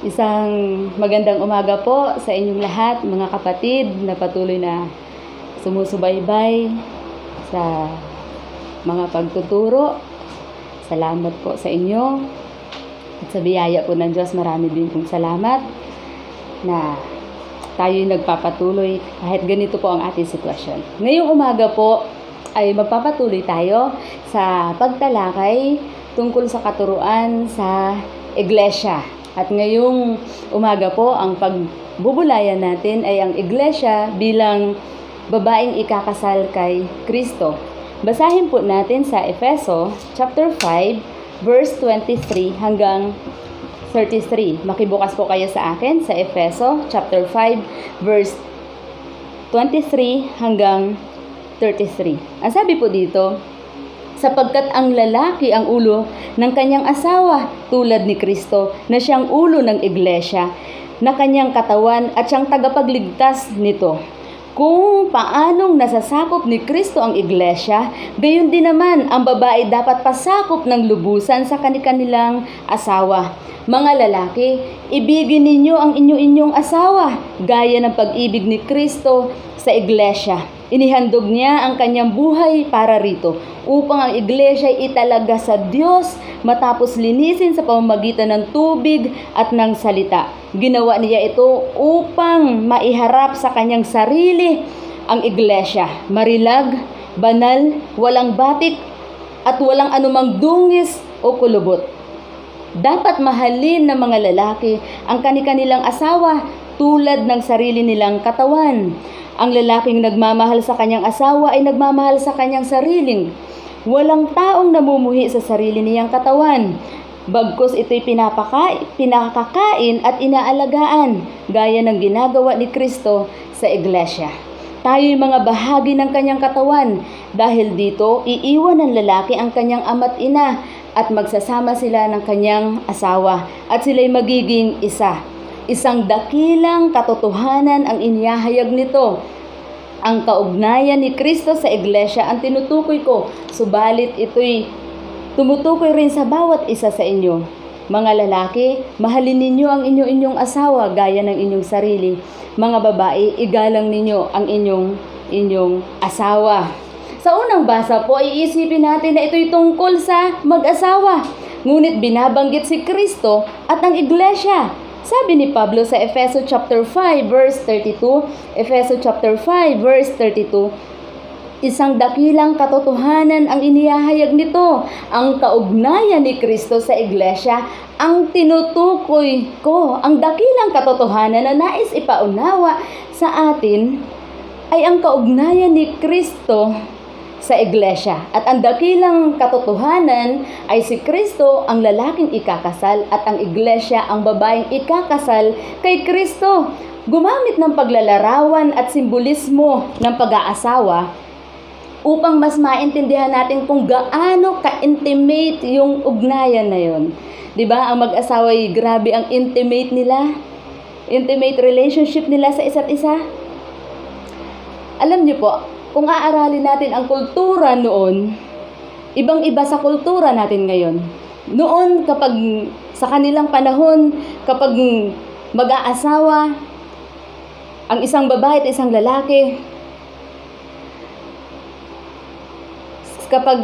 Isang magandang umaga po sa inyong lahat, mga kapatid na patuloy na sumusubaybay sa mga pagtuturo. Salamat po sa inyo. At sa biyaya po ng Diyos, marami din pong salamat na tayo'y nagpapatuloy kahit ganito po ang ating sitwasyon. Ngayong umaga po ay magpapatuloy tayo sa pagtalakay tungkol sa katuruan sa iglesia. At ngayong umaga po, ang pagbubulayan natin ay ang iglesia bilang babaeng ikakasal kay Kristo. Basahin po natin sa Efeso chapter 5 verse 23 hanggang 33. Makibukas po kayo sa akin sa Efeso chapter 5 verse 23 hanggang 33. Ang sabi po dito, sapagkat ang lalaki ang ulo ng kanyang asawa tulad ni Kristo na siyang ulo ng iglesia na kanyang katawan at siyang tagapagligtas nito. Kung paanong nasasakop ni Kristo ang iglesia, gayon din naman ang babae dapat pasakop ng lubusan sa kanilang asawa. Mga lalaki, ibigin ninyo ang inyong asawa gaya ng pag-ibig ni Kristo sa iglesia. Inihandog niya ang kanyang buhay para rito upang ang iglesia ay italaga sa Diyos matapos linisin sa pamamagitan ng tubig at ng salita. Ginawa niya ito upang maiharap sa kanyang sarili ang iglesia. Marilag, banal, walang batik at walang anumang dungis o kulubot. Dapat mahalin ng mga lalaki ang kanilang asawa tulad ng sarili nilang katawan. Ang lalaking nagmamahal sa kanyang asawa ay nagmamahal sa kanyang sariling. Walang taong namumuhi sa sarili niyang katawan. Bagkus ito'y pinakakain at inaalagaan, gaya ng ginagawa ni Kristo sa iglesia. Tayo'y mga bahagi ng kanyang katawan. Dahil dito, iiwan ng lalaki ang kanyang ama't ina at magsasama sila ng kanyang asawa at sila'y magiging isa. Isang dakilang katotohanan ang inihahayag nito. Ang kaugnayan ni Kristo sa iglesia ang tinutukoy ko, subalit ito'y tumutukoy rin sa bawat isa sa inyo. Mga lalaki, mahalin ninyo ang inyong asawa gaya ng inyong sarili. Mga babae, igalang ninyo ang inyong asawa. Sa unang basa po, iisipin natin na ito'y tungkol sa mag-asawa. Ngunit binabanggit si Kristo at ang iglesia. Sabi ni Pablo sa Efeso chapter 5 verse 32, Efeso chapter 5 verse 32, isang dakilang katotohanan ang inihahayag nito. Ang kaugnayan ni Kristo sa iglesia ang tinutukoy ko. Ang dakilang katotohanan na nais ipaunawa sa atin ay ang kaugnayan ni Kristo sa iglesia. At ang dakilang katotohanan ay si Kristo ang lalaking ikakasal at ang iglesia ang babaeng ikakasal kay Kristo. Gumamit ng paglalarawan at simbolismo ng pag-aasawa upang mas maintindihan natin kung gaano ka-intimate yung ugnayan na yon. 'Di ba? Ang mag-asawa ay grabe ang intimate nila. Intimate relationship nila sa isa't isa. Alam niyo po, kung aaralin natin ang kultura noon, ibang-iba sa kultura natin ngayon. Noon, kapag sa kanilang panahon, kapag mag-aasawa, ang isang babae at isang lalaki,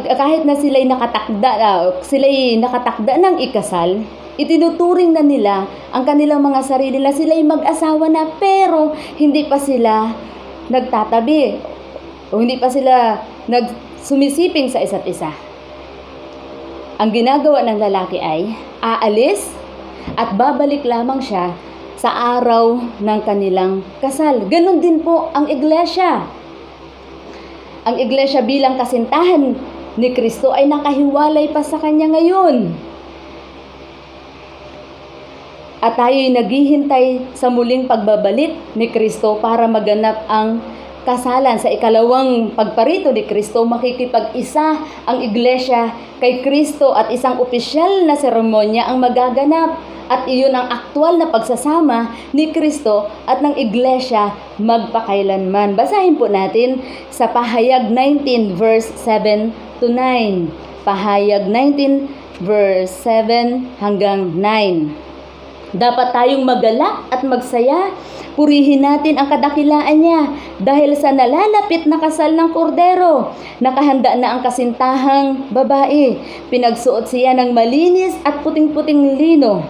kahit na sila'y nakatakda ng ikasal, itinuturing na nila ang kanilang mga sarili na sila'y mag-asawa na, pero hindi pa sila nagtatabi o hindi pa sila nagsumisiping sa isa't isa. Ang ginagawa ng lalaki ay aalis at babalik lamang siya sa araw ng kanilang kasal. Ganon din po ang iglesia. Ang iglesia bilang kasintahan ni Kristo ay nakahiwalay pa sa kanya ngayon. At tayo'y naghihintay sa muling pagbabalik ni Kristo para maganap ang kasalan. Sa ikalawang pagparito ni Kristo, makikipag-isa ang iglesia kay Kristo at isang opisyal na seremonya ang magaganap. At iyon ang aktwal na pagsasama ni Kristo at ng iglesia magpakailanman. Basahin po natin sa Pahayag 19 verse 7 to 9. Pahayag 19 verse 7 hanggang 9. Dapat tayong magalak at magsaya. Purihin natin ang kadakilaan niya dahil sa nalalapit na kasal ng kordero. Nakahanda na ang kasintahang babae. Pinagsuot siya ng malinis at puting-puting lino.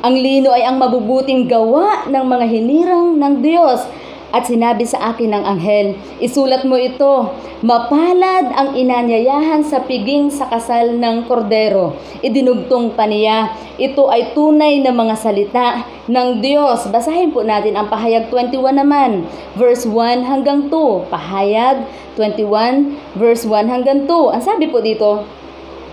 Ang lino ay ang mabubuting gawa ng mga hinirang ng Diyos. At sinabi sa akin ng anghel, isulat mo ito, mapalad ang inanyayahan sa piging sa kasal ng kordero. Idinugtong pa niya, ito ay tunay na mga salita ng Diyos. Basahin po natin ang pahayag 21 naman, verse 1 hanggang 2. Pahayag 21, verse 1 hanggang 2. Ang sabi po dito,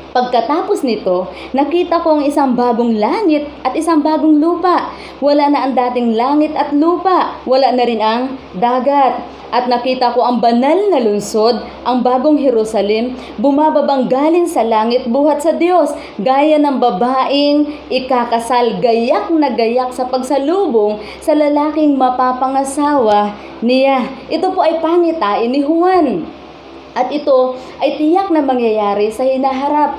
pagkatapos nito, nakita ko ang isang bagong langit at isang bagong lupa. Wala na ang dating langit at lupa. Wala na rin ang dagat. At nakita ko ang banal na lungsod, ang bagong Jerusalem, bumababang galing sa langit buhat sa Diyos, gaya ng babaeng ikakasal, gayak na gayak sa pagsalubong sa lalaking mapapangasawa niya. Ito po ay pangitain ni Juan. At ito ay tiyak na mangyayari sa hinaharap.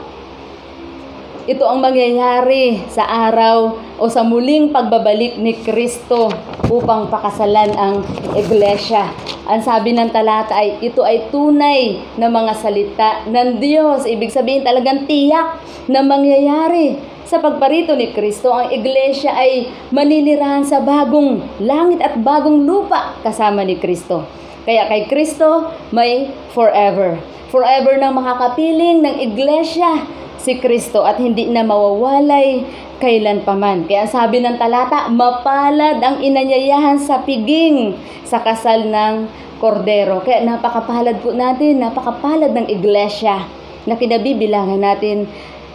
Ito ang mangyayari sa araw o sa muling pagbabalik ni Kristo upang pakasalan ang iglesia. Ang sabi ng talata ay ito ay tunay na mga salita ng Diyos. Ibig sabihin talagang tiyak na mangyayari. Sa pagparito ni Kristo, ang iglesia ay maninirahan sa bagong langit at bagong lupa kasama ni Kristo. Kaya kay Kristo may forever. Forever nang makakapiling ng iglesia si Kristo at hindi na mawawalay kailanpaman. Kaya sabi ng talata, mapalad ang inanyayahan sa piging sa kasal ng kordero. Kaya napakapalad po natin, napakapalad ng iglesia na kinabibilangan natin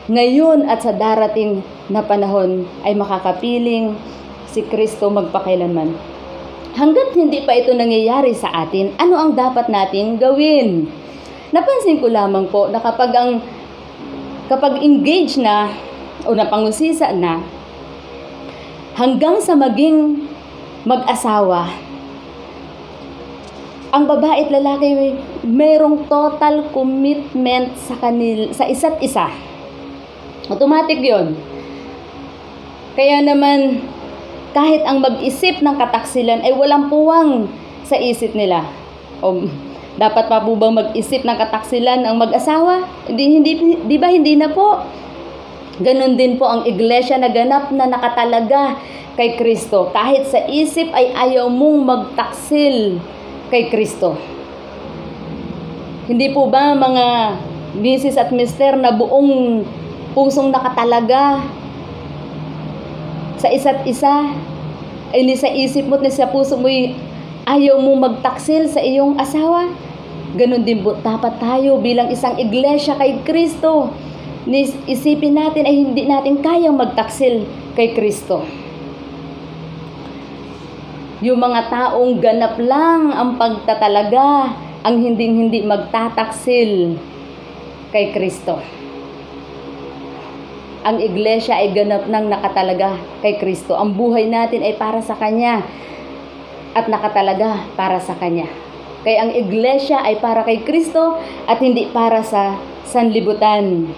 ngayon at sa darating na panahon ay makakapiling si Kristo magpakailanman. Hanggat hindi pa ito nangyayari sa atin, ano ang dapat nating gawin? Napansin ko lamang po na kapag engaged na o napangusisa na, hanggang sa maging mag-asawa, ang babae at lalaki mayroong total commitment sa isa't isa. Automatic yon. Kaya naman, kahit ang mag-isip ng kataksilan ay walang puwang sa isip nila. O dapat pa po bang mag-isip ng kataksilan ang mag-asawa? Di ba hindi na po? Ganon din po ang iglesia na ganap na nakatalaga kay Kristo. Kahit sa isip ay ayaw mong magtaksil kay Kristo. Hindi po ba mga misis at mister na buong pusong nakatalaga sa isa't isa, ay ni sa isip mo at ni sa puso mo ayaw mo magtaksil sa iyong asawa? Ganon din po dapat tayo bilang isang iglesia kay Kristo. Isipin natin ay hindi natin kayang magtaksil kay Kristo. Yung mga taong ganap lang ang pagtatalaga, ang hindi magtataksil kay Kristo. Ang iglesia ay ganap nang nakatalaga kay Kristo. Ang buhay natin ay para sa Kanya at nakatalaga para sa Kanya. Kaya ang iglesia ay para kay Kristo at hindi para sa sanlibutan.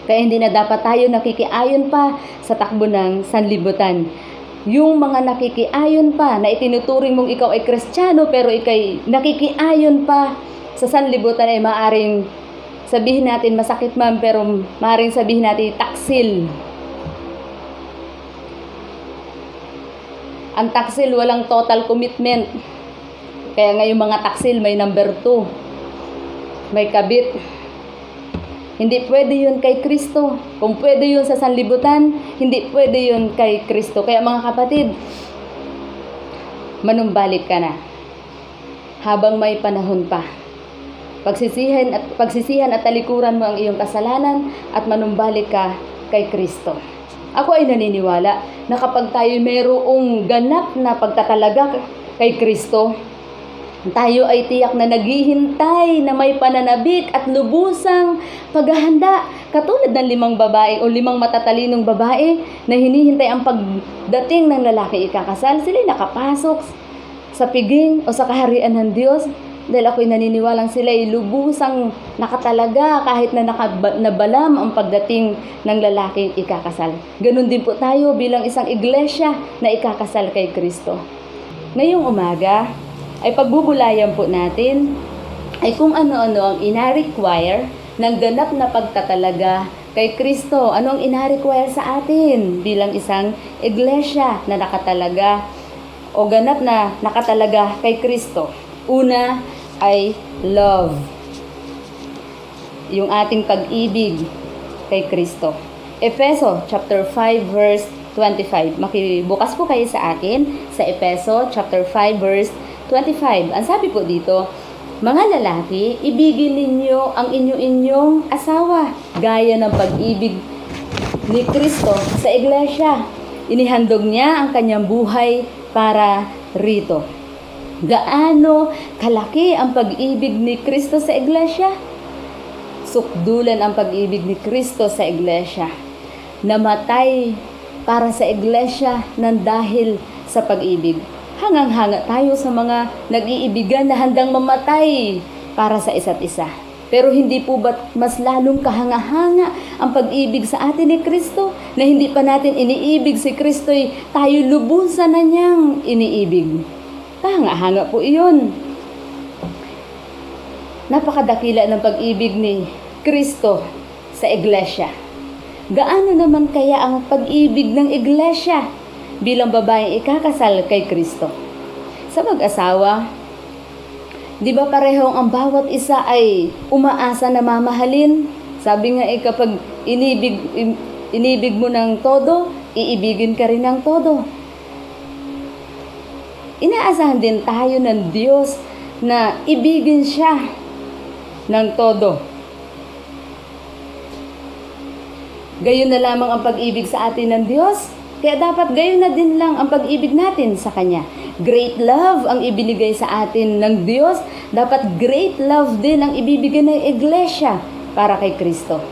Kaya hindi na dapat tayo nakikiayon pa sa takbo ng sanlibutan. Yung mga nakikiayon pa na itinuturing mong ikaw ay Kristiyano pero ikay nakikiayon pa sa sanlibutan ay maaring sabihin natin masakit man pero maaaring sabihin natin taksil. Ang taksil walang total commitment. Kaya ngayong mga taksil may number 2. May kabit. Hindi pwede yun kay Kristo. Kung pwede yun sa sanlibutan, hindi pwede yun kay Kristo. Kaya mga kapatid, manumbalik ka na. Habang may panahon pa. Pagsisihan at talikuran mo ang iyong kasalanan at manumbalik ka kay Kristo. Ako ay naniniwala na kapag tayo mayroong ganap na pagtatalaga kay Kristo, tayo ay tiyak na naghihintay na may pananabik at lubusang paghahanda. Katulad ng 5 babae o 5 matatalinong babae na hinihintay ang pagdating ng lalaki ikakasal, sila nakapasok sa piging o sa kaharian ng Diyos. Dahil ako'y naniniwalang sila'y lubusang nakatalaga kahit na nabalam ang pagdating ng lalaking ikakasal. Ganun din po tayo bilang isang iglesia na ikakasal kay Kristo. Ngayong umaga ay pagbubulayan po natin ay kung ano-ano ang ina-require ng ganap na pagtatalaga kay Kristo. Ano ang ina-require sa atin bilang isang iglesia na nakatalaga o ganap na nakatalaga kay Kristo? Una ay love. Yung ating pag-ibig kay Kristo. Efeso chapter 5 verse 25. Makibukas po kayo sa akin sa Efeso chapter 5 verse 25. Ang sabi po dito, mga lalaki, ibigin ninyo ang inyong asawa gaya ng pag-ibig ni Kristo sa iglesia. Inihandog niya ang kanyang buhay para rito. Gaano kalaki ang pag-ibig ni Kristo sa iglesia? Sukdulan ang pag-ibig ni Kristo sa iglesia. Namatay para sa iglesia ng dahil sa pag-ibig. Hangang-hanga tayo sa mga nag-iibigan na handang mamatay para sa isa't isa. Pero hindi po ba't mas lalong kahanga-hanga ang pag-ibig sa atin ni Kristo na hindi pa natin iniibig si Kristo'y tayo lubusan na niyang iniibig? Kahanga-hanga po iyon. Napakadakila ng pag-ibig ni Kristo sa iglesia. Gaano naman kaya ang pag-ibig ng iglesia bilang babaeng ikakasal kay Kristo? Sa mag-asawa, di ba parehong ang bawat isa ay umaasa na mamahalin? Sabi nga kapag inibig mo ng todo, iibigin ka rin ng todo. Inaasahan din tayo ng Diyos na ibigin siya ng todo. Gayon na lamang ang pag-ibig sa atin ng Diyos. Kaya dapat gayon na din lang ang pag-ibig natin sa Kanya. Great love ang ibinigay sa atin ng Diyos. Dapat great love din ang ibibigay ng iglesia para kay Kristo.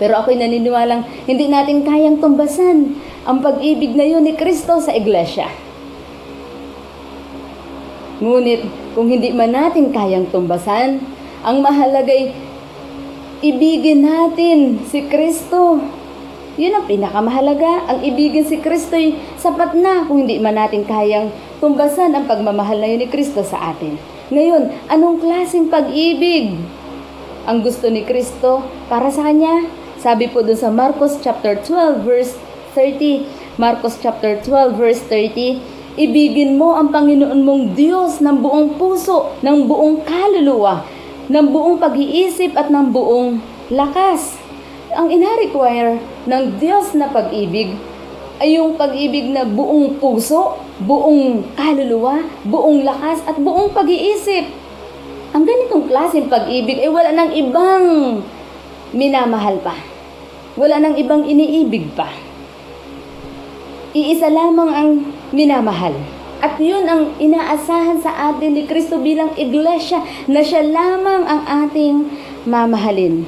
Pero ako'y naniniwalang hindi natin kayang tumbasan ang pag-ibig na yun ni Kristo sa iglesia. Ngunit kung hindi man natin kayang tumbasan, ang mahalagay ibigin natin si Kristo. Yun ang pinakamahalaga. Ang ibigin si Kristo'y sapat na kung hindi man natin kayang tumbasan ang pagmamahal na yun ni Kristo sa atin. Ngayon, anong klaseng pag-ibig ang gusto ni Kristo para sa Kanya? Sabi po dun sa Marcos chapter 12 verse 30. Marcos chapter 12 verse 30. Ibigin mo ang Panginoon mong Diyos ng buong puso, ng buong kaluluwa, ng buong pag-iisip at ng buong lakas. Ang ina-require ng Diyos na pag-ibig ay yung pag-ibig na buong puso, buong kaluluwa, buong lakas at buong pag-iisip. Ang ganitong klaseng pag-ibig ay wala nang ibang minamahal pa. Wala nang ibang iniibig pa. Iisa lamang ang minamahal. At yun ang inaasahan sa atin ni Kristo bilang iglesia na siya lamang ang ating mamahalin.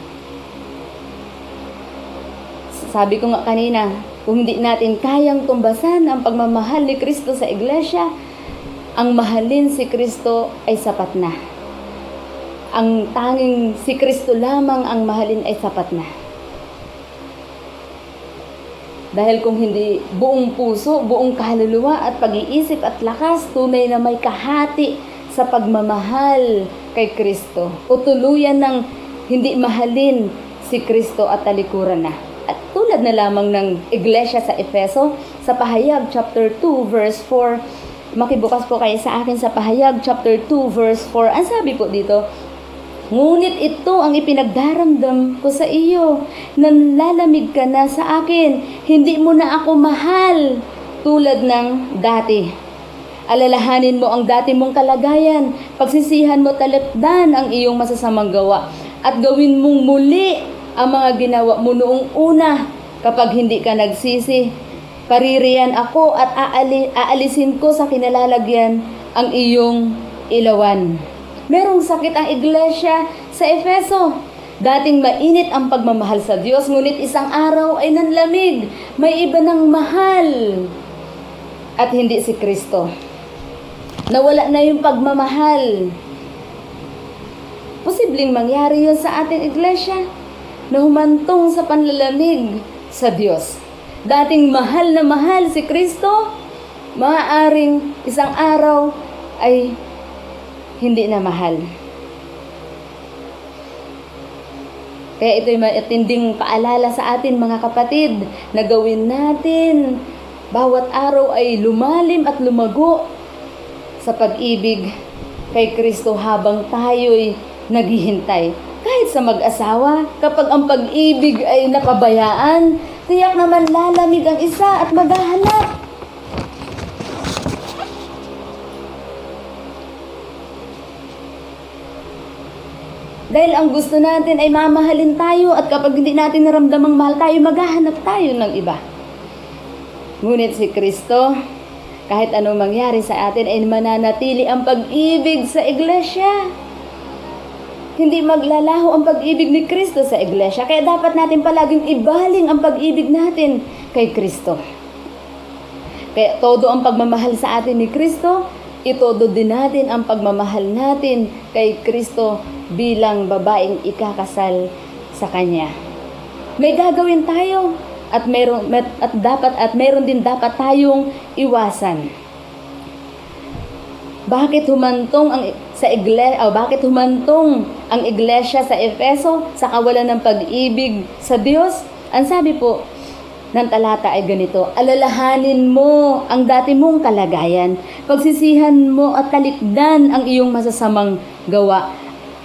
Sabi ko nga kanina, kung hindi natin kayang tumbasan ang pagmamahal ni Kristo sa iglesia, ang mahalin si Kristo ay sapat na. Ang tanging si Kristo lamang ang mahalin ay sapat na. Dahil kung hindi buong puso, buong kaluluwa at pag-iisip at lakas, tunay na may kahati sa pagmamahal kay Kristo. O tuluyan ng hindi mahalin si Kristo at talikuran na. At tulad na lamang ng iglesia sa Efeso, sa Pahayag chapter 2 verse 4, makibukas po kayo sa akin sa Pahayag chapter 2 verse 4. Ang sabi po dito, ngunit ito ang ipinagdaramdam ko sa iyo, nanlalamig ka na sa akin, hindi mo na ako mahal tulad ng dati. Alalahanin mo ang dati mong kalagayan, pagsisihan mo talipdan ang iyong masasamang gawa, at gawin mong muli ang mga ginawa mo noong una. Kapag hindi ka nagsisi, paririyan ako at aalisin ko sa kinalalagyan ang iyong ilawan. Merong sakit ang iglesia sa Efeso. Dating mainit ang pagmamahal sa Diyos, ngunit isang araw ay nanlamig. May iba ng mahal at hindi si Kristo. Nawala na yung pagmamahal Posibleng mangyari yun sa ating iglesia na humantong sa panlalamig sa Diyos. Dating mahal na mahal si Kristo, maaaring isang araw ay hindi na mahal. Kaya ito'y matinding paalala sa atin mga kapatid na gawin natin bawat araw ay lumalim at lumago sa pag-ibig kay Kristo habang tayo'y naghihintay. Kahit sa mag-asawa, kapag ang pag-ibig ay napabayaan, tiyak naman lalamig ang isa at maghahanap. Dahil ang gusto natin ay mamahalin tayo at kapag hindi natin naramdamang mahal tayo, maghahanap tayo ng iba. Ngunit si Kristo, kahit anong mangyari sa atin, ay mananatili ang pag-ibig sa iglesia. Hindi maglalaho ang pag-ibig ni Kristo sa iglesia. Kaya dapat natin palaging ibaling ang pag-ibig natin kay Kristo. Kaya todo ang pagmamahal sa atin ni Kristo, itodo din natin ang pagmamahal natin kay Kristo bilang babaeng ikakasal sa Kanya. May gagawin tayo at meron din dapat tayong iwasan. Bakit humantong ang iglesia sa Efeso sa kawalan ng pag-ibig sa Diyos? Ang sabi po ng talata ay ganito: alalahanin mo ang dati mong kalagayan, pagsisihan mo at talikdan ang iyong masasamang gawa,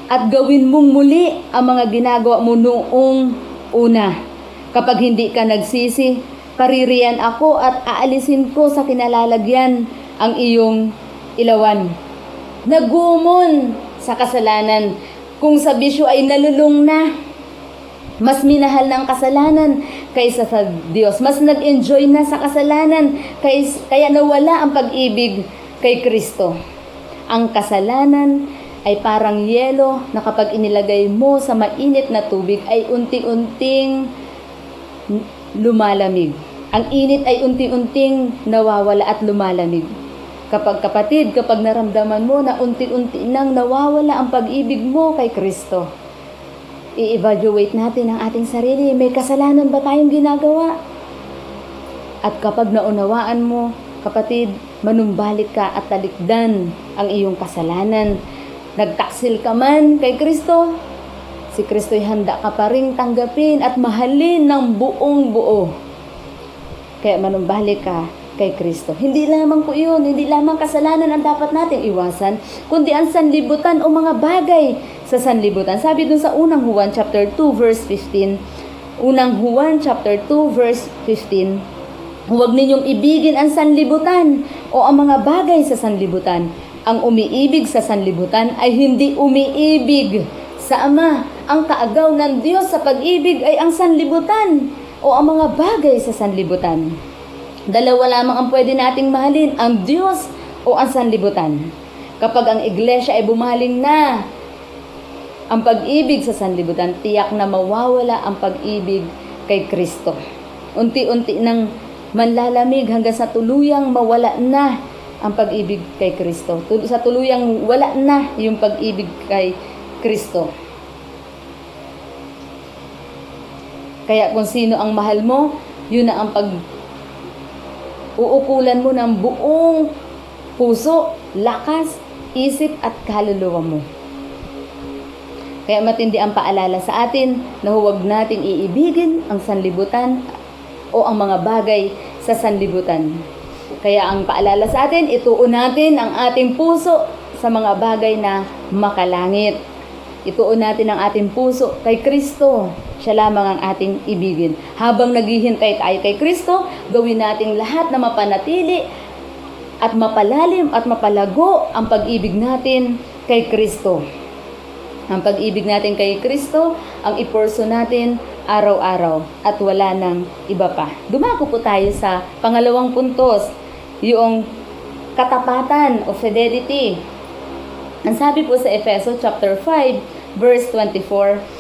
at gawin mong muli ang mga ginagawa mo noong una. Kapag hindi ka nagsisi, paririyan ako at aalisin ko sa kinalalagyan ang iyong ilawan. Nagumon sa kasalanan, kung sa bisyo ay nalulung na. Mas minahal ng kasalanan kaysa sa Diyos. Mas nag-enjoy na sa kasalanan, kaya nawala ang pag-ibig kay Kristo. Ang kasalanan ay parang yelo na kapag inilagay mo sa mainit na tubig ay unti-unting lumalamig. Ang init ay unti-unting nawawala at lumalamig. Kapag naramdaman mo na unti-unti nang nawawala ang pag-ibig mo kay Kristo, i-evaluate natin ang ating sarili. May kasalanan ba tayong ginagawa? At kapag naunawaan mo, kapatid, manumbalik ka at talikdan ang iyong kasalanan. Nagtaksil ka man kay Kristo, si Kristo'y handa ka pa ring tanggapin at mahalin ng buong buo. Kaya manumbalik ka kay Kristo. Hindi lamang po yun, hindi lamang kasalanan ang dapat nating iwasan, kundi ang sanlibutan o mga bagay sa sanlibutan. Sabi dun sa unang Juan chapter 2 verse 15, unang Juan chapter 2 verse 15, huwag ninyong ibigin ang sanlibutan o ang mga bagay sa sanlibutan. Ang umiibig sa sanlibutan ay hindi umiibig sa Ama. Ang kaagaw ng Diyos sa pag-ibig ay ang sanlibutan o ang mga bagay sa sanlibutan. Dalawa lamang ang pwede nating mahalin, ang Diyos o ang sanlibutan. Kapag ang iglesia ay bumaling na ang pag-ibig sa sanlibutan, tiyak na mawawala ang pag-ibig kay Kristo. Unti-unti nang manlalamig hanggang sa tuluyang mawala na ang pag-ibig kay Kristo. Sa tuluyang wala na yung pag-ibig kay Kristo. Kaya kung sino ang mahal mo, yun na ang uukulan mo ng buong puso, lakas, isip at kaluluwa mo. Kaya matindi ang paalala sa atin na huwag nating iibigin ang sanlibutan o ang mga bagay sa sanlibutan. Kaya ang paalala sa atin, ituon natin ang ating puso sa mga bagay na makalangit. Ituon natin ang ating puso kay Kristo. Siya lamang ang ating ibigin. Habang naghihintay tayo kay Kristo, gawin natin lahat na mapanatili at mapalalim at mapalago ang pag-ibig natin kay Kristo. Ang pag-ibig natin kay Kristo, ang iporso natin araw-araw at wala nang iba pa. Dumako po tayo sa pangalawang puntos, yung katapatan o fidelity. Ang sabi po sa Efeso chapter 5 verse 24.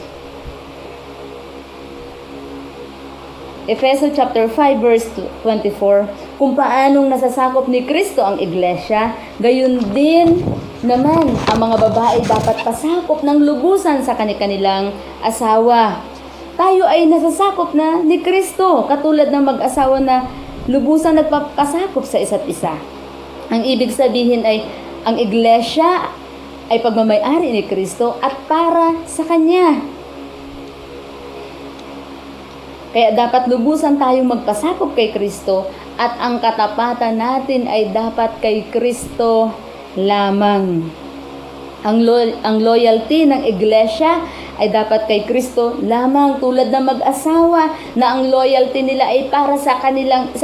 Efeso chapter 5 verse 24, kung paanong nasasakop ni Kristo ang iglesia, gayon din naman, ang mga babae dapat pasakop ng lubusan sa kanilang asawa. Tayo ay nasasakop na ni Kristo, katulad ng mag-asawa na lubusan nagpapasakop sa isa't isa. Ang ibig sabihin ay, ang iglesia ay pagmamay-ari ni Kristo at para sa Kanya. Kaya dapat lubusan tayong magpasakop kay Kristo at ang katapatan natin ay dapat kay Kristo lamang. Ang loyalty ng iglesia ay dapat kay Kristo lamang, tulad ng mag-asawa na ang loyalty nila ay para sa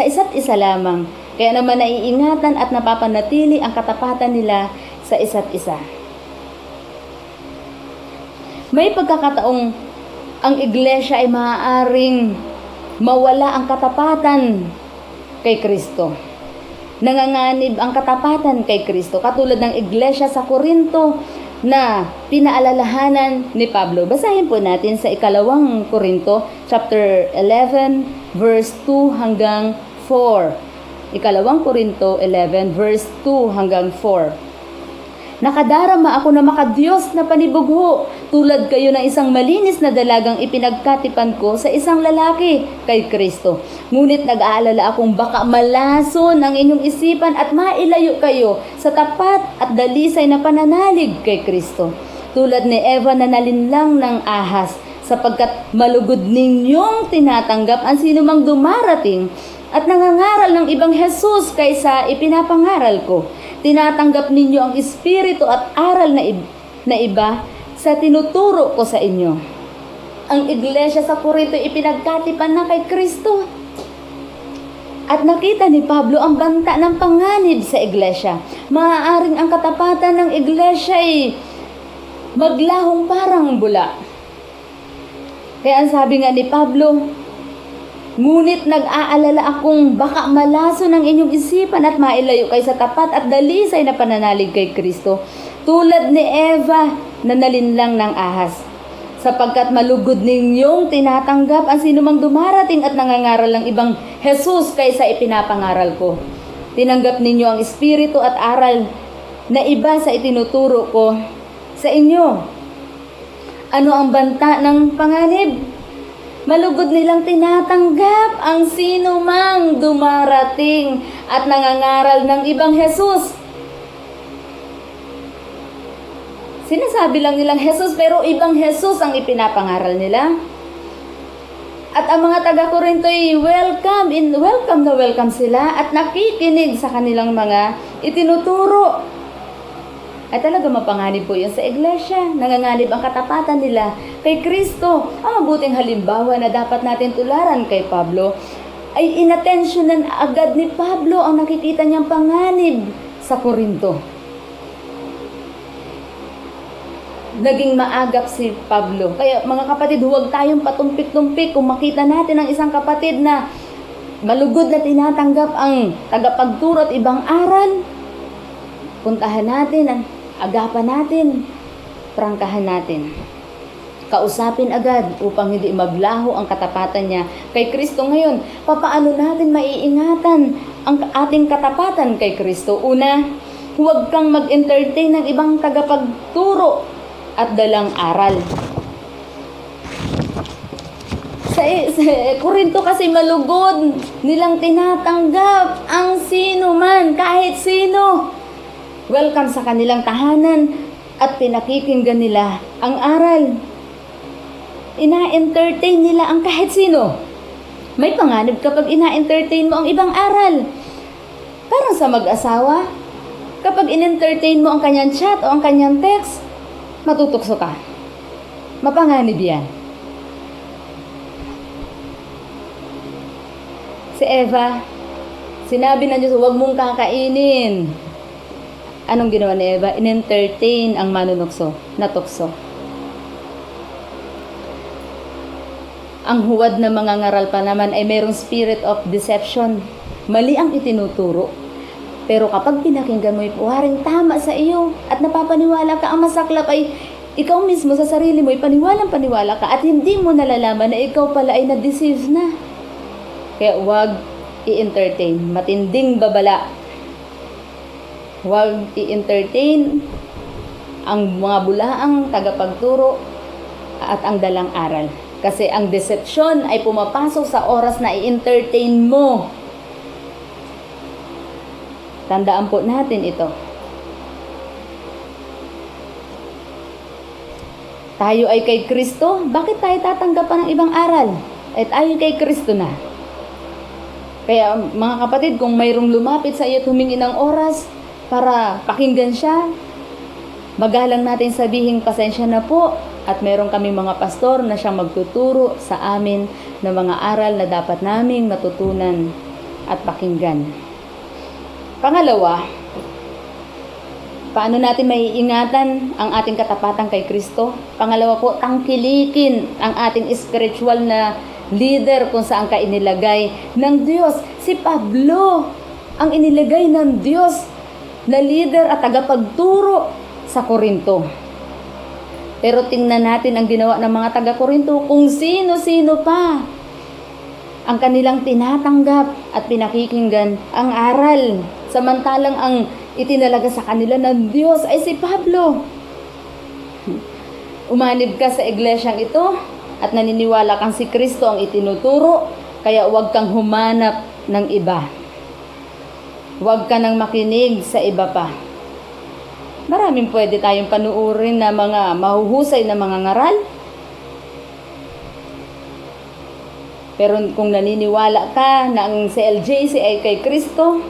isa't isa lamang. Kaya naman naiingatan at napapanatili ang katapatan nila sa isa't isa. May pagkakataong ang iglesia ay maaaring mawala ang katapatan kay Kristo. Nanganganib ang katapatan kay Kristo, katulad ng iglesia sa Korinto na pinaalalahanan ni Pablo. Basahin po natin sa 2 Korinto chapter 11 verse 2 hanggang 4. 2 Korinto 11 verse 2 hanggang 4. Nakadarama ako na makadiyos na panibugho, tulad kayo ng isang malinis na dalagang ipinagkatipan ko sa isang lalaki kay Kristo. Ngunit nag-aalala akong baka malason ang inyong isipan at mailayo kayo sa tapat at dalisay na pananalig kay Kristo. Tulad ni Eva na nalinlang ng ahas, sapagkat malugod ninyong tinatanggap ang sinumang dumarating at nangangaral ng ibang Jesus kaysa ipinapangaral ko. Tinatanggap ninyo ang espiritu at aral na iba sa tinuturo ko sa inyo. Ang iglesia sa Corinto ipinagkatipan na kay Kristo. At nakita ni Pablo ang banta ng panganib sa iglesia. Maaaring ang katapatan ng iglesia ay maglahong parang bula. Kaya ang sabi nga ni Pablo, ngunit nag-aalala akong baka malaso ng inyong isipan at mailayo kayo sa tapat at dalisay na pananalig kay Kristo, tulad ni Eva na nalinlang ng ahas. Sapagkat malugod ninyong tinatanggap ang sinumang dumarating at nangangaral ng ibang Jesus kaysa ipinapangaral ko. Tinanggap ninyo ang espiritu at aral na iba sa itinuturo ko sa inyo. Ano ang banta ng panganib? Malugod nilang tinatanggap ang sino mang dumarating at nangangaral ng ibang Jesus. Sinasabi lang nilang Jesus pero ibang Jesus ang ipinapangaral nila. At ang mga taga-Korinto ay welcome sila at nakikinig sa kanilang mga itinuturo. Ay talaga mapanganib po yun sa iglesia. Nanganganib ang katapatan nila kay Kristo. Ang mabuting halimbawa na dapat natin tularan kay Pablo ay inatensyonan agad ni Pablo ang nakikita niyang panganib sa Korinto. Naging maagap si Pablo. Kaya mga kapatid, huwag tayong patumpik-tumpik kung makita natin ang isang kapatid na malugod na tinatanggap ang tagapagturo at ibang aral. Puntahan natin, agapan natin, prangkahan natin. Kausapin agad upang hindi maglaho ang katapatan niya kay Kristo. Ngayon, papaano natin maiingatan ang ating katapatan kay Kristo? Una, huwag kang mag-entertain ng ibang tagapagturo at dalang aral. Sa Korinto kasi malugod nilang tinatanggap ang sino man, kahit sino. Welcome sa kanilang tahanan at pinakikinggan nila ang aral. Ina-entertain nila ang kahit sino. May panganib kapag ina-entertain mo ang ibang aral. Parang sa mag-asawa, kapag in-entertain mo ang kanyang chat o ang kanyang text, matutukso ka. Mapanganib yan. Si Eva, sinabi na Diyos, huwag mong kakainin. Anong ginawa ni Eva? In-entertain ang manunukso, natukso. Ang huwad na mga ngaral pa naman ay mayroong spirit of deception. Mali ang itinuturo. Pero kapag pinakinggan mo, waring tama sa iyo at napapaniwala ka, ang masaklap ay ikaw mismo sa sarili mo ay paniwalang-paniwala ka at hindi mo nalalaman na ikaw pala ay na-deceive na. Kaya huwag i-entertain. Matinding babala. Huwag i-entertain ang mga bulaang tagapagturo at ang dalang aral. Kasi ang deception ay pumapasok sa oras na i-entertain mo. Tandaan po natin ito. Tayo ay kay Kristo, bakit tayo tatanggapan ng ibang aral? At tayo kay Kristo na. Kaya mga kapatid, kung mayroong lumapit sa iyo at humingi ng oras para pakinggan siya, magalang natin sabihin, pasensya na po, at meron kami mga pastor na siyang magtuturo sa amin ng mga aral na dapat naming matutunan at pakinggan. Pangalawa, paano natin maiingatan ang ating katapatan kay Kristo? Pangalawa po, tangkilikin ang ating spiritual na leader kung saan ka inilagay ng Diyos. Si Pablo ang inilagay ng Diyos na leader at tagapagturo sa Korinto. Pero tingnan natin ang ginawa ng mga taga-Korinto, kung sino-sino pa ang kanilang tinatanggap at pinakikinggan ang aral. Samantalang ang itinalaga sa kanila ng Diyos ay si Pablo. Umanib ka sa iglesyang ito at naniniwala kang si Kristo ang itinuturo, kaya huwag kang humanap ng iba. Huwag ka nang makinig sa iba pa. Maraming pwede tayong panuurin na mga mahuhusay na mga ngaral. Pero kung naniniwala ka na ang CLJC ay kay Kristo,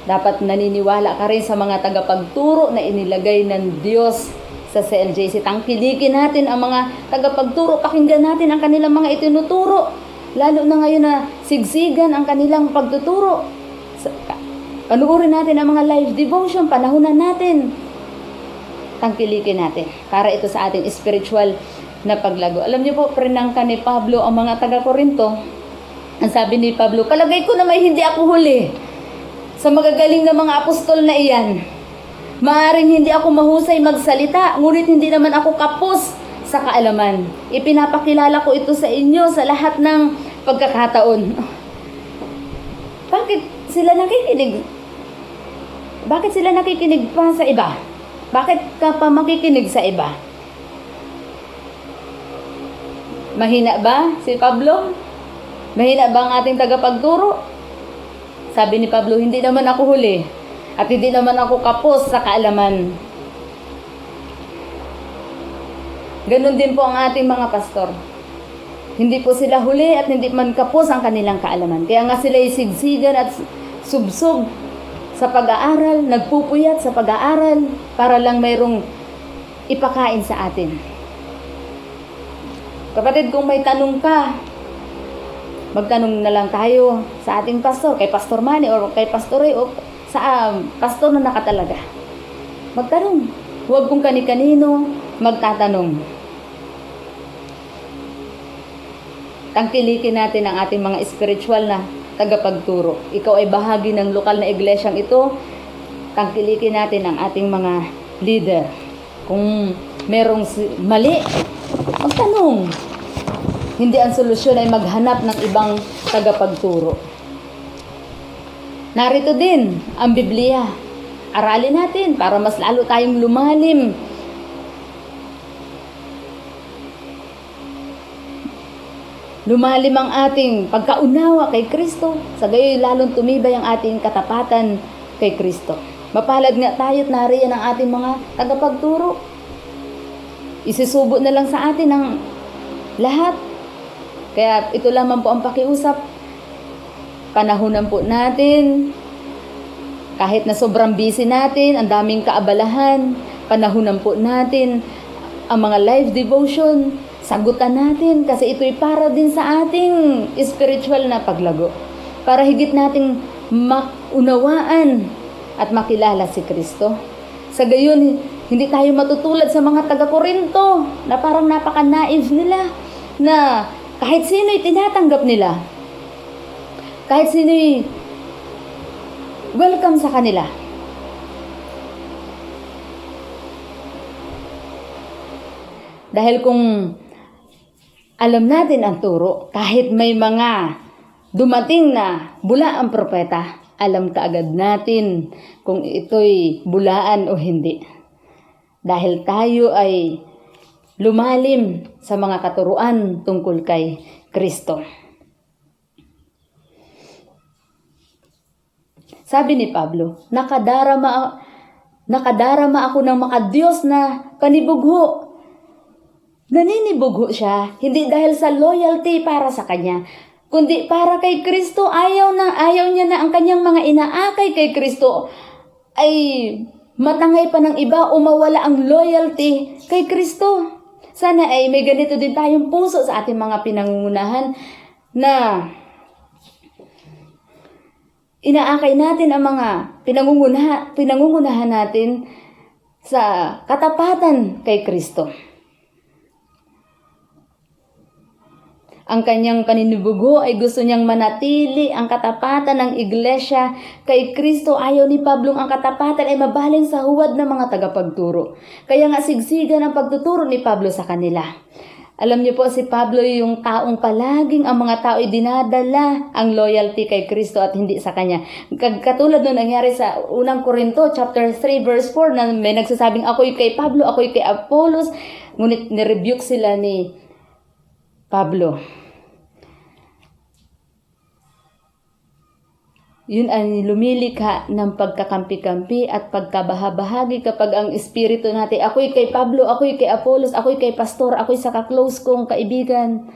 dapat naniniwala ka rin sa mga tagapagturo na inilagay ng Diyos sa CLJC. Tangkilikin natin ang mga tagapagturo, pakinggan natin ang kanilang mga itinuturo. Lalo na ngayon na sigsigan ang kanilang pagtuturo. Panuurin natin ang mga live devotion, panahunan natin. Tangkilikin natin para ito sa ating spiritual na paglago. Alam niyo po, prinangka ni Pablo ang mga taga-Korinto. Ang sabi ni Pablo, palagay ko na may hindi ako huli sa magagaling na mga apostol na iyan. Maaring hindi ako mahusay magsalita, ngunit hindi naman ako kapos sa kaalaman. Ipinapakilala ko ito sa inyo sa lahat ng pagkakataon. Bakit sila nakikinig? Bakit sila nakikinig pa sa iba? Bakit ka pa makikinig sa iba? Mahina ba si Pablo? Mahina ba ang ating tagapagturo? Sabi ni Pablo, hindi naman ako huli at hindi naman ako kapos sa kaalaman. Ganon din po ang ating mga pastor. Hindi po sila huli at hindi man kapos ang kanilang kaalaman. Kaya nga sila isigsigan at subsob sa pag-aaral, nagpupuyat sa pag-aaral para lang mayroong ipakain sa atin. Kapatid, kung may tanong ka, magtanong na lang tayo sa ating pastor, kay Pastor Manny o kay Pastor Ray o sa pastor na nakatalaga. Magtanong. Huwag kung kani-kanino magtatanong. Tangkilikin natin ang ating mga spiritual na tagapagturo. Ikaw ay bahagi ng lokal na iglesyang ito. Tangkilikin natin ang ating mga leader. Kung merong mali, magtanong. Hindi ang solusyon ay maghanap ng ibang tagapagturo. Narito din ang Biblia. Aralin natin para mas lalo tayong lumalim. Lumalim ang ating pagkaunawa kay Kristo. Sa gayoy lalong tumibay ang ating katapatan kay Kristo. Mapalad nga tayo at nariyan ang ating mga tagapagturo. Isisubo na lang sa atin ang lahat. Kaya ito lamang po ang pakiusap. Panahunan po natin. Kahit na sobrang busy natin, ang daming kaabalahan, panahunan po natin ang mga live devotion. Sagutan natin kasi ito'y para din sa ating spiritual na paglago. Para higit nating maunawaan at makilala si Kristo. Sa gayon, hindi tayo matutulad sa mga taga-Korinto na parang napaka-naive nila na kahit sino'y tinatanggap nila. Kahit sino'y welcome sa kanila. Dahil kung alam natin ang turo, kahit may mga dumating na bula ang propeta, alam kaagad natin kung ito'y bulaan o hindi. dahil tayo ay lumalim sa mga katuruan tungkol kay Kristo. Sabi ni Pablo, nakadarama ako ng makadiyos na panibugho. Naninibugho siya, hindi dahil sa loyalty para sa kanya, kundi para kay Kristo. Ayaw niya na ang kanyang mga inaakay kay Kristo ay matangay pa ng iba o mawala ang loyalty kay Kristo. Sana ay may ganito din tayong puso sa ating mga pinangungunahan na inaakay natin ang mga pinangungunahan natin sa katapatan kay Kristo. Ang kanyang paninibugo ay gusto niyang manatili ang katapatan ng iglesia kay Kristo. Ayaw ni Pablo ang katapatan ay mabaling sa huwad ng mga tagapagturo. Kaya nga sigsigan ang pagtuturo ni Pablo sa kanila. Alam niyo po, si Pablo yung taong palaging ang mga tao ay dinadala ang loyalty kay Kristo at hindi sa kanya. Katulad nung nangyari sa unang Korinto, chapter 3, verse 4, na may nagsasabing, ako'y kay Pablo, ako'y kay Apollos. Ngunit nirebuke sila ni Pablo. Yun ay lumilikha ng pagkakampi-kampi at pagkabahabahagi kapag ang espiritu natin, ako'y kay Pablo, ako'y kay Apollos, ako'y kay pastor, ako'y sa ka-close kong kaibigan.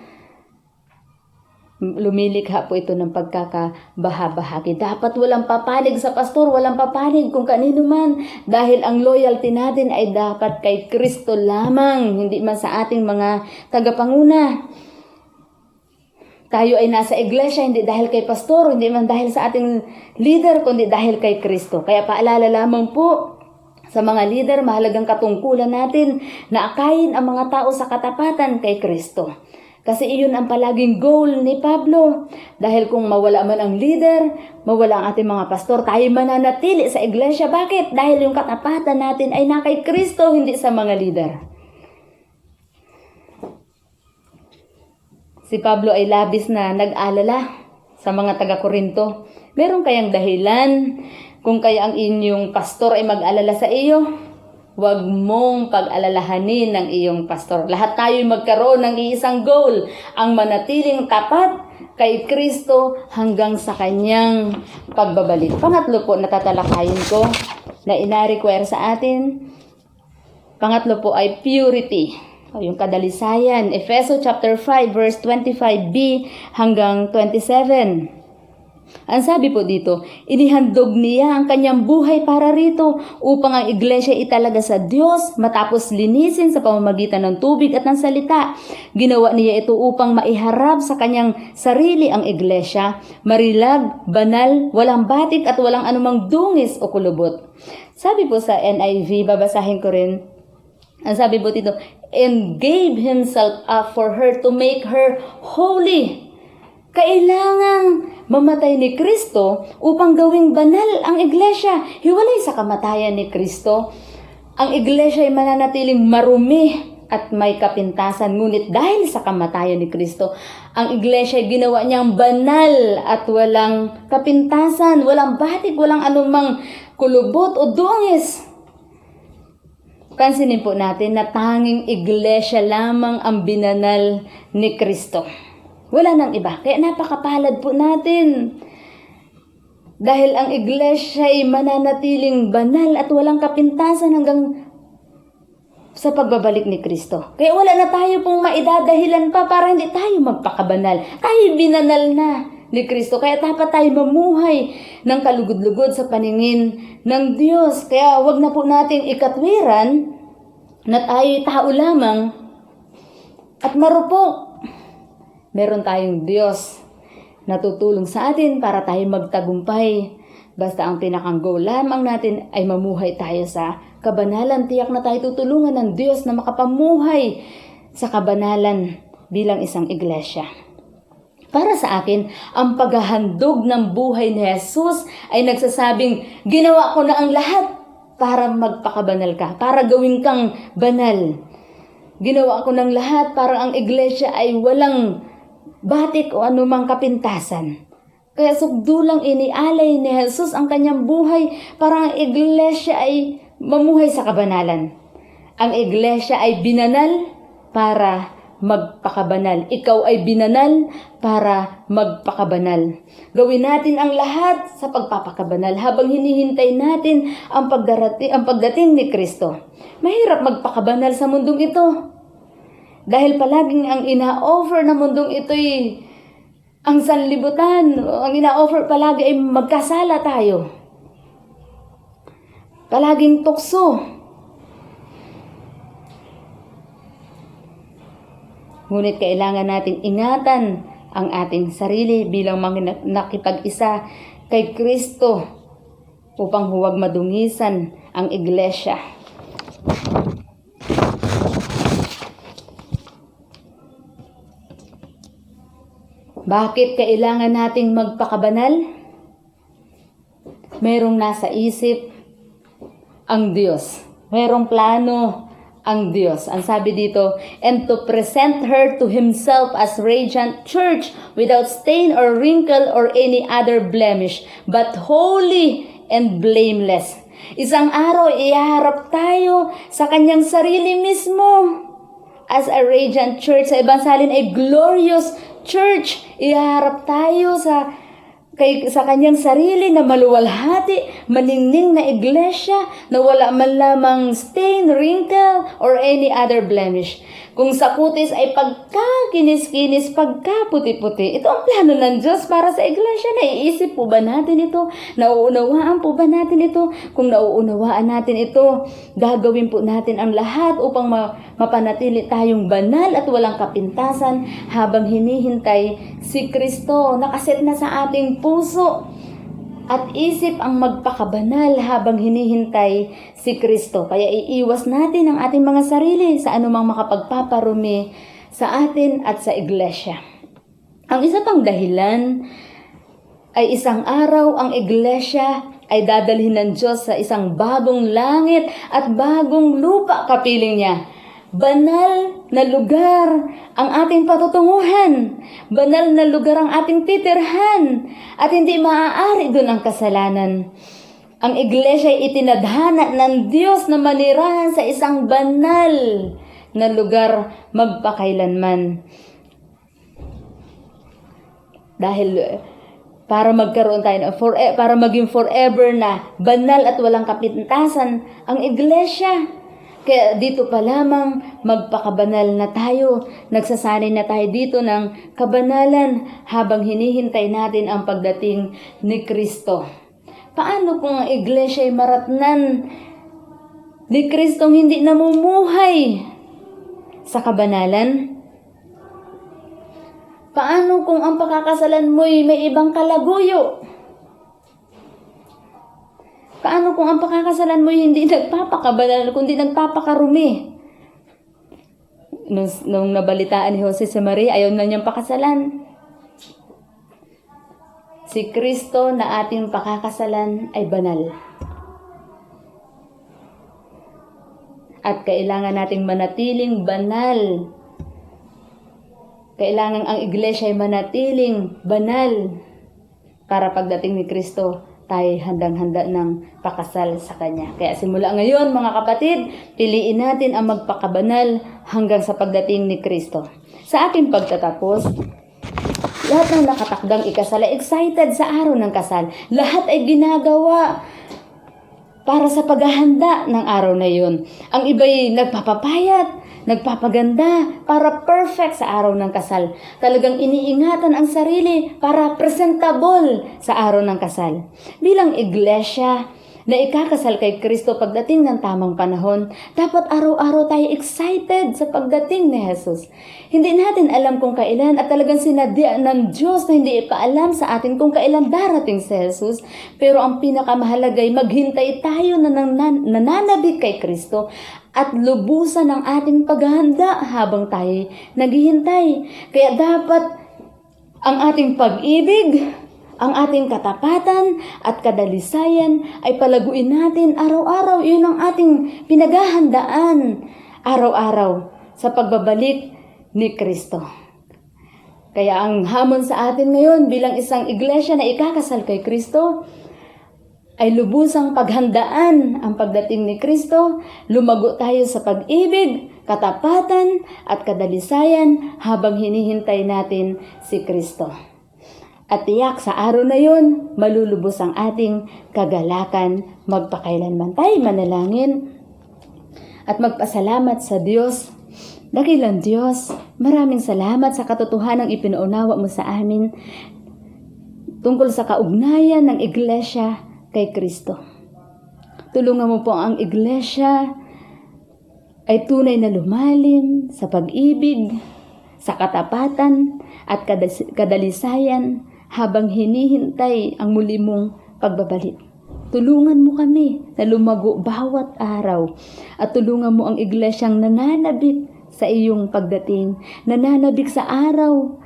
Lumilikha po ito ng pagkakabahabahagi. Dapat walang papanig sa pastor, walang papanig kung kanino man. Dahil ang loyalty natin ay dapat kay Kristo lamang, hindi man sa ating mga tagapanguna. Tayo ay nasa iglesia hindi dahil kay pastor, hindi man dahil sa ating leader, kundi dahil kay Kristo. Kaya paalala lamang po sa mga leader, mahalagang katungkulan natin na akayin ang mga tao sa katapatan kay Kristo. Kasi iyon ang palaging goal ni Pablo. Dahil kung mawala man ang leader, mawala ang ating mga pastor, tayo mananatili sa iglesia. Bakit? Dahil yung katapatan natin ay na kay Kristo, hindi sa mga leader. Si Pablo ay labis na nag-alala sa mga taga-Korinto. Meron kayang dahilan kung kaya ang inyong pastor ay mag-alala sa iyo? Huwag mong pag-alalahanin ng iyong pastor. Lahat tayo magkaroon ng iisang goal, ang manatiling tapat kay Kristo hanggang sa kanyang pagbabalik. Pangatlo po na tatalakayin ko na ina-require sa atin. Pangatlo po ay purity. Yung kadalisayan, Efeso chapter 5 verse 25b hanggang 27. Ang sabi po dito, inihandog niya ang kanyang buhay para rito upang ang iglesia italaga sa Diyos matapos linisin sa pamamagitan ng tubig at ng salita. Ginawa niya ito upang maiharap sa kanyang sarili ang iglesia, marilag, banal, walang batik at walang anumang dungis o kulubot. Sabi po sa NIV, babasahin ko rin. Ang sabi po dito, and gave himself up for her to make her holy. Kailangang mamatay ni Kristo upang gawing banal ang iglesia. Hiwalay sa kamatayan ni Kristo, ang iglesia ay mananatiling marumi at may kapintasan. Ngunit dahil sa kamatayan ni Kristo, ang iglesia ay ginawa niyang banal at walang kapintasan, walang batik, walang anumang kulubot o dungis. Pansinin po natin na tanging iglesia lamang ang binanal ni Kristo. Wala nang iba. Kaya napakapalad po natin. Dahil ang iglesia ay mananatiling banal at walang kapintasan hanggang sa pagbabalik ni Kristo. Kaya wala na tayo pong maidadahilan pa para hindi tayo magpakabanal. Tayo binanal na ni Kristo. Kaya dapat tayo mamuhay ng kalugod-lugod sa paningin ng Diyos. Kaya wag na po natin ikatwiran na tayo tao lamang at marupok. Meron tayong Diyos na tutulong sa atin para tayo magtagumpay. Basta ang pinakang goal lamang natin ay mamuhay tayo sa kabanalan. Tiyak na tayo tutulungan ng Diyos na makapamuhay sa kabanalan bilang isang iglesia. Para sa akin, ang paghahandog ng buhay ni Jesus ay nagsasabing, ginawa ko na ang lahat para magpakabanal ka, para gawin kang banal. Ginawa ko ng lahat para ang iglesia ay walang batik o anumang kapintasan. Kaya sugdulang inialay ni Jesus ang kanyang buhay para ang iglesia ay mamuhay sa kabanalan. Ang iglesia ay binanal para magpakabanal. Ikaw ay binanal para magpakabanal. Gawin natin ang lahat sa pagpapakabanal habang hinihintay natin ang pagdating ni Kristo. Mahirap magpakabanal sa mundong ito. Dahil palaging ang ina-offer na mundong ito'y ang sanlibutan. Ang ina-offer palagi ay magkasala tayo. Palaging tukso. Ngunit kailangan nating ingatan ang ating sarili bilang mga nakipag-isa kay Kristo upang huwag madungisan ang iglesia. Bakit kailangan nating magpakabanal? Merong nasa isip ang Diyos. Merong plano ang Diyos. Ang sabi dito, and to present her to Himself as radiant church without stain or wrinkle or any other blemish, but holy and blameless. Isang araw, iharap tayo sa Kanyang sarili mismo as a radiant church. Sa ibang salin ay glorious church. Iharap tayo sa Kanyang sarili na maluwalhati, maningning na iglesia na wala man lamang stain, wrinkle, or any other blemish. Kung sa kutis ay pagkakinis-kinis, pagkaputi-puti. Ito ang plano ng Diyos para sa iglesia. Naiisip po ba natin ito? Nauunawaan po ba natin ito? Kung nauunawaan natin ito, gagawin po natin ang lahat upang mapanatili tayong banal at walang kapintasan habang hinihintay si Kristo. Nakaset na sa ating puso at isip ang magpakabanal habang hinihintay si Kristo. Kaya iiwas natin ang ating mga sarili sa anumang makapagpaparumi sa atin at sa iglesia. Ang isa pang dahilan ay isang araw ang iglesia ay dadalhin ng Diyos sa isang bagong langit at bagong lupa, kapiling niya. Banal na lugar ang ating patutunguhan. Banal na lugar ang ating titirhan. At hindi maaari doon ang kasalanan. Ang iglesia ay itinadhana ng Diyos na manirahan sa isang banal na lugar magpakailanman. Dahil para magkaroon tayo para maging forever na banal at walang kapintasan ang iglesia. Kaya dito pa lamang magpakabanal na tayo. Nagsasanay na tayo dito ng kabanalan habang hinihintay natin ang pagdating ni Kristo. Paano kung ang iglesia ay maratnan ni Kristong hindi namumuhay sa kabanalan? Paano kung ang pakakasalan mo'y may ibang kalaguyo? Paano kung ang pakakasalan mo hindi nagpapakabanal, kundi nagpapakarumi? Nung nabalitaan ni Jose si Maria, ayaw na niyang pakasalan. Si Kristo na ating pakakasalan ay banal. At kailangan nating manatiling banal. Kailangan ang iglesia ay manatiling banal para pagdating ni Kristo, tayo handang-handa ng pakasal sa Kanya. Kaya simula ngayon, mga kapatid, piliin natin ang magpakabanal hanggang sa pagdating ni Kristo. Sa aking pagtatapos, lahat ng nakatakdang ikasal ay excited sa araw ng kasal. Lahat ay ginagawa para sa paghahanda ng araw na yun. Ang iba'y nagpapapayat, nagpapaganda para perfect sa araw ng kasal. Talagang iniingatan ang sarili para presentable sa araw ng kasal. Bilang iglesia na ikakasal kay Kristo pagdating ng tamang panahon, dapat araw-araw tayo excited sa pagdating ni Jesus. Hindi natin alam kung kailan at talagang sinadya ng Diyos na hindi ipaalam sa atin kung kailan darating si Jesus. Pero ang pinakamahalaga ay maghintay tayo na nananabik kay Kristo at lubusan ang ating paghahanda habang tayo naghihintay. Kaya dapat ang ating pag-ibig, ang ating katapatan at kadalisayan ay palaguin natin araw-araw. Yun ang ating pinaghahandaan araw-araw sa pagbabalik ni Kristo. Kaya ang hamon sa atin ngayon bilang isang iglesia na ikakasal kay Kristo ay lubusang paghandaan ang pagdating ni Kristo, lumago tayo sa pag-ibig, katapatan at kadalisayan habang hinihintay natin si Kristo. At tiyak sa araw na yon, malulubos ang ating kagalakan magpakailanman. Tayo manalangin at magpasalamat sa Diyos. Dakilang Diyos, maraming salamat sa katotohanang ipinaunawa mo sa amin tungkol sa kaugnayan ng iglesia kay Kristo. Tulungan mo po ang iglesia ay tunay na lumalim sa pag-ibig, sa katapatan at kadalisayan habang hinihintay ang muli mong pagbabalik. Tulungan mo kami na lumago bawat araw at tulungan mo ang iglesyang nananabik sa iyong pagdating, nananabik sa araw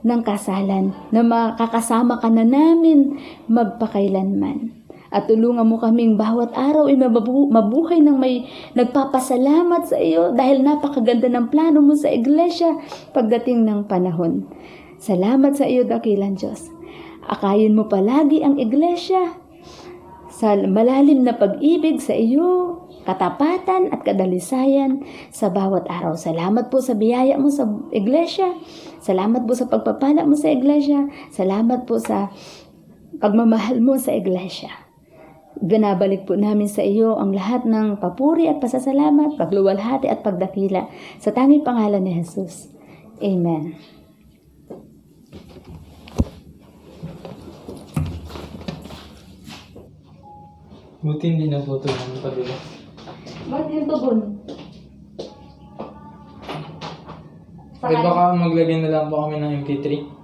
ng kasalan na makakasama ka na namin magpakailanman. At tulungan mo kaming bawat araw ay mabuhay ng may nagpapasalamat sa iyo dahil napakaganda ng plano mo sa iglesia pagdating ng panahon. Salamat sa iyo, dakilang Diyos. Akayin mo palagi ang iglesia sa malalim na pag-ibig sa iyo, katapatan at kadalisayan sa bawat araw. Salamat po sa biyaya mo sa iglesia. Salamat po sa pagpapala mo sa iglesia. Salamat po sa pagmamahal mo sa iglesia. Binabalik po namin sa iyo ang lahat ng papuri at pasasalamat, pagluwalhati at pagdakila sa tanging pangalan ni Jesus. Amen. Buti hindi na po ito ng kabila. Bakit yung tugon? Baka maglagay na lang po kami ng MP3.